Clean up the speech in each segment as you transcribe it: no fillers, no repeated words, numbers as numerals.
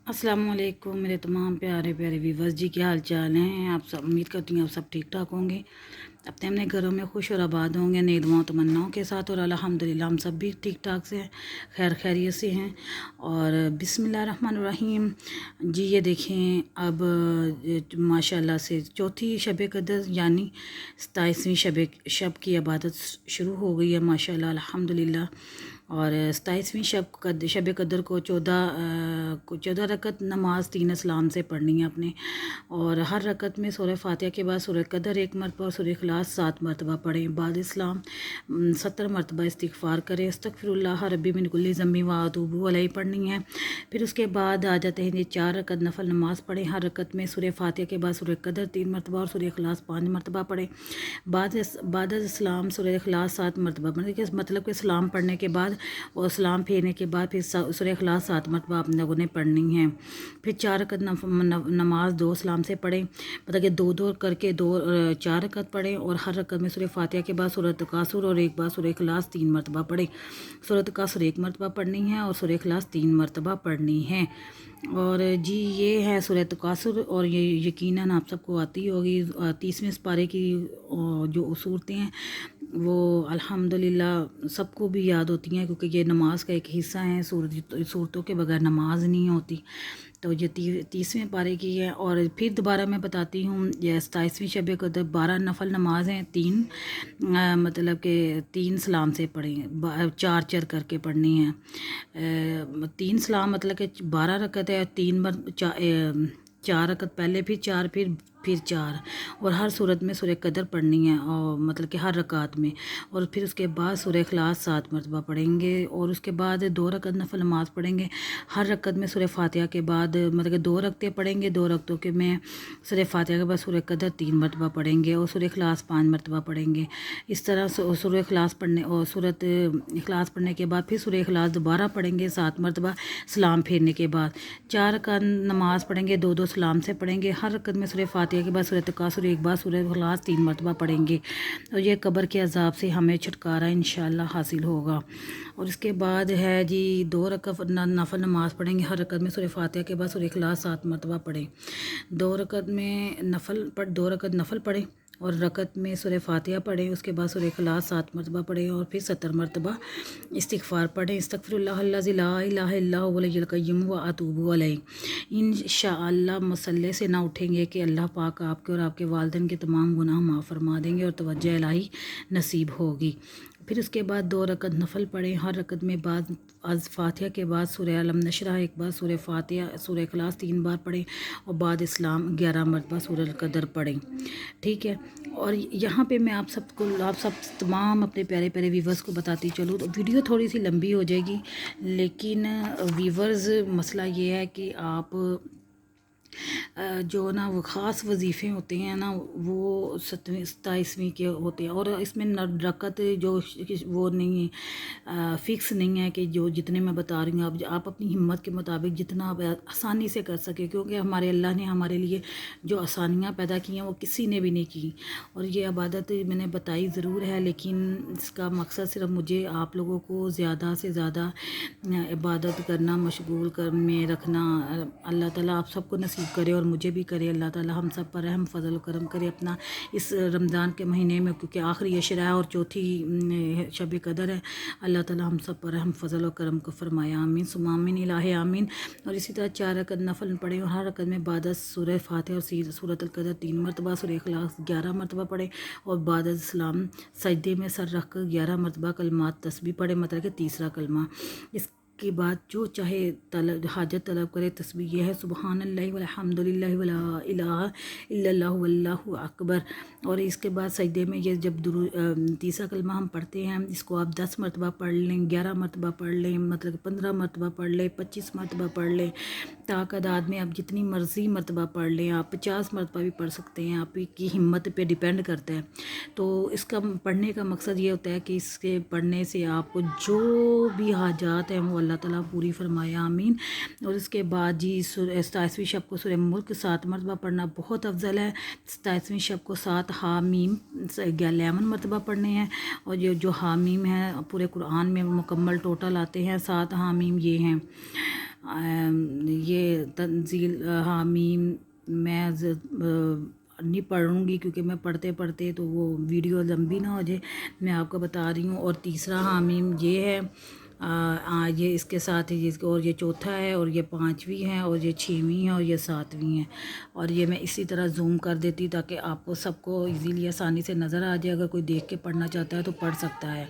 अस्सलाम वालेकुम मेरे तमाम प्यारे प्यारे व्यूवर्स जी, क्या हाल चाल हैं आप सब। उम्मीद करती हूँ आप सब ठीक ठाक होंगे, अपने अपने घरों में खुश और आबाद होंगे नई दुआओं तमन्नाओं के साथ। और अल्हम्दुलिल्लाह हम सब भी ठीक ठाक से हैं, खैर खैरियत से हैं। और बिस्मिल्लाहिर्रहमानिर्रहीम जी, ये देखें अब माशाल्लाह से चौथी शब कदर यानी 27वीं शब की इबादत शुरू हो गई है माशाल्लाह अल्हम्दुलिल्लाह। और 27वीं शब कदर को 14 रकत नमाज 3 इस्लाम से पढ़नी है अपने। और हर रकत में सूरह फातिहा के बाद सूरह कदर 1 मरतबा और सूरह इखलास 7 मरतबा पढ़ें। बाद इस्लाम 70 मरतबा इस्तिग़फ़ार करें। अस्तग़फ़िरुल्लाह रब्बी मिन कुल्लि ज़ंबि व अतूबु अलैहि पढ़नी है। फिर उसके बाद आ जाते हैं 4 रकत नफल नमाज़ पढ़ें। हर रकत में सूरह फातिहा के बाद सूरह कदर 3 मरतबा और सूरह इखलास 5 मरतबा पढ़ें। बाद इस्लाम सूरह इखलास 7 मरतबा पढ़ें। मतलब कि इस्लाम पढ़ने के बाद और इस्लाम फेरने के बाद फिर सूरह इखलास 7 मरतबा आप लोगों ने पढ़नी है। फिर 4 रकत नमाज 2 इस्लाम से पढ़ें, मतलब कि 2 करके 4 रकत पढ़ें। और हर रकत में सूरह फातिहा के बाद सूरह तकासुर और एक बार सूरह इखलास 3 मरतबा पढ़ें। सूरह तकासुर 1 मरतबा पढ़नी है और सूरह इखलास 3 मरतबा पढ़नी है। और जी ये है सूरह तकासुर, और ये यकीनन आप सबको आती होगी। 30वें पारे की जो सूरतें हैं वो अल्हम्दुलिल्लाह सबको भी याद होती हैं, क्योंकि ये नमाज का एक हिस्सा है। सूरतों के बगैर नमाज नहीं होती। तो ये 30वें पारे की है। और फिर दोबारा मैं बताती हूँ, ये 27वीं शब कदर 12 नफल नमाज हैं। 3 मतलब कि 3 सलाम से पढ़ें, 4 करके पढ़नी है। 3 सलाम मतलब कि 12 रकत है। 4 रकत पहले, फिर 4, फिर 4। और हर सूरत में सूरह कदर पढ़नी है, और मतलब कि हर रकात में। और फिर उसके बाद सूरह इखलास 7 मरतबा पढ़ेंगे। और उसके बाद 2 रकत नफल नमाज़ पढ़ेंगे। हर रकत में सूरह फातिहा के बाद मतलब कि 2 रकतें पढ़ेंगे। 2 रकतों के में सूरह फातिहा के बाद सूरह कदर 3 मरतबा पढ़ेंगे और सूरह इखलास 5 मरतबा पढ़ेंगे। इस तरह सूरह इखलास पढ़ने और सूरत इखलास पढ़ने के बाद फिर सूरह इखलास दोबारा पढ़ेंगे 7 मरतबा सलाम फेरने के बाद। 4 रकात नमाज़ पढ़ेंगे, 2 सलाम से पढ़ेंगे। हर रकत में सूरह फातिहा के बाद सूरह तकासुर एक बार सूरह इखलास 3 मरतबा पढ़ेंगे। और ये कब्र के अज़ाब से हमें छुटकारा इंशाअल्लाह हासिल होगा। और इसके बाद है जी 2 रकत नफल नमाज़ पढ़ेंगे। हर रकत में सूरह फातिहा के बाद सूरह इखलास 7 मरतबा पढ़ें। 2 रकत नफल पढ़ें और रकत में सूरह फातिहा पढ़ें। उसके बाद सूरह इखलास 7 मरतबा पढ़ें और फिर 70 मरतबा इस्तिग़फ़ार पढ़ें। अस्तग़फ़िरुल्लाहल्लज़ी ला इलाहा इल्ला हुवल हय्युल क़य्यूम व अतूबु अलैहि। इंशाअल्लाह मसल्ले से ना उठेंगे कि अल्लाह पाक आपके और आपके वालिदैन के तमाम गुनाह माफ़ फरमा देंगे और तवज्जो इलाही नसीब होगी। फिर उसके बाद 2 रकत नफल पढ़ें। हर रकत में बाद फातिहा के बाद सूरह अलम नशरह एक बार, सूरह फातिहा सूरह इखलास 3 बार पढ़ें। और बाद इस्लाम 11 मरतबा सूरह कदर पढ़ें। ठीक है। और यहाँ पे मैं आप सब तमाम अपने प्यारे प्यारे व्यूवर्स को बताती चलूँ तो वीडियो थोड़ी सी लंबी हो जाएगी, लेकिन व्यूवर्स मसला ये है कि आप जो ना वो ख़ास वजीफ़े होते हैं ना, वो 27वीं के होते हैं। और इसमें रकत जो वो नहीं है, फ़िक्स नहीं है कि जो जितने मैं बता रही हूँ आप अपनी हिम्मत के मुताबिक जितना आप आसानी से कर सके, क्योंकि हमारे अल्लाह ने हमारे लिए जो आसानियाँ पैदा की हैं वो किसी ने भी नहीं की। और ये इबादत मैंने बताई ज़रूर है, लेकिन इसका मकसद सिर्फ मुझे आप लोगों को ज़्यादा से ज़्यादा इबादत करना, मशगूल कर में रखना। अल्लाह ताला आप सबको नसीब करे और मुझे भी करे। अल्लाह ताला हम सब पर रहम फजल करम करे अपना इस रमज़ान के महीने में, क्योंकि आखिरी अशरा है और चौथी शब कदर है। अल्लाह ताला हम सब पर रहम फजल और करम को फरमाए, आमीन सुम्मा आमीन इलाही आमीन। और इसी तरह 4 रकत नफल पढ़े और हर रकत में बाद सूरह फातिहा और सूरत अल कदर 3 मरतबा, सूरह इखलास 11 मरतबा पढ़े। और बाद इस्लाम सजदे में सर रख कर 11 मरतबा कलमात तस्बीह पढ़े, मतलब कि तीसरा कलमा। इसके बाद जो चाहे हाजत तलब करे तस्बीह यह है सुबहानल्लाहि वल्हम्दुलिल्लाहि वला इलाहा इल्लल्लाहु वल्लाहु अकबर। और इसके बाद सजदे में ये जब तीसरा कलमा हम पढ़ते हैं, इसको आप 10 मरतबा पढ़ लें, 11 मरतबा पढ़ लें, मतलब 15 मरतबा पढ़ लें, 25 मरतबा पढ़ लें। तादाद में आप जितनी मर्ज़ी मरतबा पढ़ लें, आप 50 मरतबा भी पढ़ सकते हैं, आपकी हिम्मत पे डिपेंड करता है। तो इसका पढ़ने का मकसद ये होता है कि इसके पढ़ने से आपको जो भी हाजात हैं वो अल्लाह ताला पूरी फरमाए, आमीन। और इसके बाद जी 27वीं शब को सूरह मुल्क 7 मरतबा पढ़ना बहुत अफजल है। 27वीं शब को 7 हामीम 11 मरतबा पढ़ने हैं। और जो हामीम है पूरे कुरान में मुकम्मल टोटल आते हैं 7 हामीम ये हैं। یہ تنزیل حامیم میں نہیں پڑھوں گی کیونکہ میں پڑھتے پڑھتے تو وہ ویڈیو لمبی نہ ہو جائے، میں آپ کو بتا رہی ہوں۔ اور تیسرا حامیم یہ ہے، یہ اس کے ساتھ ہی اور یہ چوتھا ہے، اور یہ پانچویں ہے، اور یہ چھویں ہے، اور یہ ساتویں ہے۔ اور یہ میں اسی طرح زوم کر دیتی تاکہ آپ کو سب کو ایزیلی آسانی سے نظر آ جائے۔ اگر کوئی دیکھ کے پڑھنا چاہتا ہے تو پڑھ سکتا ہے،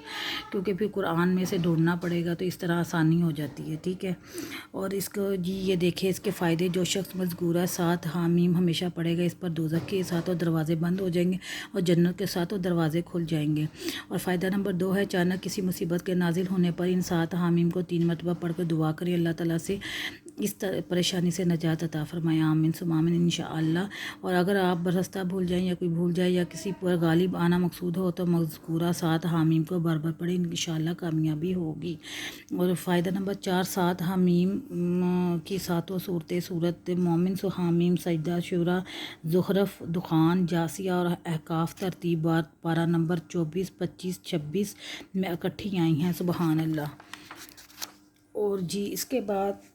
کیونکہ پھر قرآن میں سے ڈھونڈنا پڑے گا، تو اس طرح آسانی ہو جاتی ہے، ٹھیک ہے۔ اور اس کو جی یہ دیکھیں اس کے فائدے، جو شخص مذکورہ 7 حامیم ہمیشہ پڑھے گا، اس پر دوزخ کے ساتوں دروازے بند ہو جائیں گے اور جنت کے ساتوں دروازے کھل جائیں گے۔ اور فائدہ نمبر 2 ہے، اچانک کسی مصیبت کے نازل ہونے پر ان 7 حامیم کو 3 مرتبہ پڑھ کر دعا کریں، اللہ تعالیٰ سے اس پریشانی سے نجات عطا فرمائے، آمین ثم آمین انشاءاللہ۔ اور اگر آپ راستہ بھول جائیں یا کوئی بھول جائے یا کسی پر غالب آنا مقصود ہو تو مذکورہ 7 حامیم کو بار بار پڑھیں، انشاءاللہ کامیابی ہوگی۔ اور فائدہ نمبر 4، 7 حامیم کی ساتوں صورتیں، صورت مومن، حامیم، سجدہ، شورى، زخرف، دخان، جاثیہ اور احقاف ترتیب بار پارہ نمبر 24، 25، 26 میں اکٹھی آئی ہیں، سبحان اللہ۔ اور جی اس کے بعد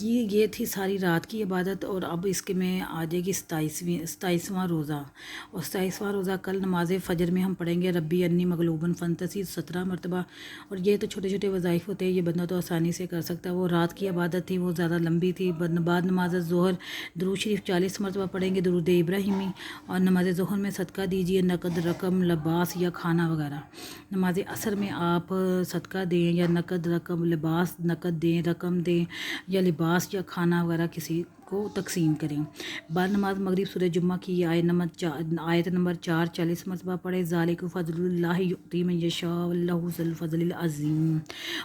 یہ تھی ساری رات کی عبادت۔ اور اب اس کے میں آ جائے گی 27واں روزہ، اور 27واں روزہ کل نماز فجر میں ہم پڑھیں گے ربی انی مغلوبن فانتصر 17 مرتبہ۔ اور یہ تو چھوٹے چھوٹے وظائف ہوتے ہیں، یہ بندہ تو آسانی سے کر سکتا ہے۔ وہ رات کی عبادت تھی، وہ زیادہ لمبی تھی۔ بعد نماز ظہر درود شریف 40 مرتبہ پڑھیں گے، درود ابراہیمی۔ اور نماز ظہر میں صدقہ دیجیے، نقد رقم، لباس یا کھانا وغیرہ۔ نماز عصر میں آپ صدقہ دیں یا نقد رقم، لباس نقد دیں، رقم دیں یا لباس یا کھانا وغیرہ کسی کو تقسیم کریں۔ بعد نماز مغرب سورہ جمعہ کی آیت نمبر 4 40 مرتبہ پڑھیں، ذالک فضل اللہ یؤتی من یشاء واللہ ذو الفضل العظیم۔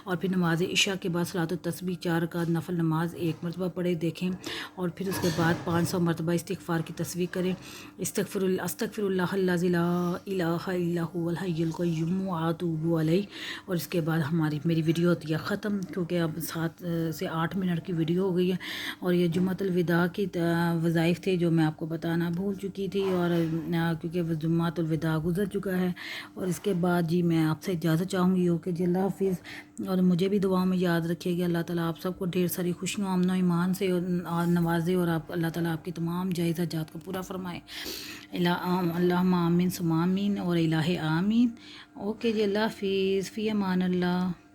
اور پھر نماز عشاء کے بعد صلاۃ التسبیح 4 رکعت نفل نماز 1 مرتبہ پڑھیں، دیکھیں۔ اور پھر اس کے بعد 500 مرتبہ استغفار کی تسبیح کریں، استغفر اللہ الذی لا الہ الا هو الحی القیوم واتوب علیہ۔ اور اس کے بعد میری ویڈیو ہوتی ہے ختم، کیونکہ اب 7 سے 8 منٹ کی ویڈیو ہو گئی ہے۔ اور یہ جمعۃ الوداع کی وظائف تھے جو میں آپ کو بتانا بھول چکی تھی، اور کیونکہ جمعۃ الوداع گزر چکا ہے۔ اور اس کے بعد جی میں آپ سے اجازت چاہوں گی، اوکے جی، اللہ حافظ۔ اور مجھے بھی دعاؤں میں یاد رکھیے گا، اللہ تعالیٰ آپ سب کو ڈھیر ساری خوشیوں، امن و ایمان سے اور نوازے، اور اللہ تعالیٰ آپ کی تمام جائز حاجات کو پورا فرمائے، اللہم آمین ثم آمین اور الہ آمین۔ اوکے جی، اللہ حافظ، فی امان اللہ۔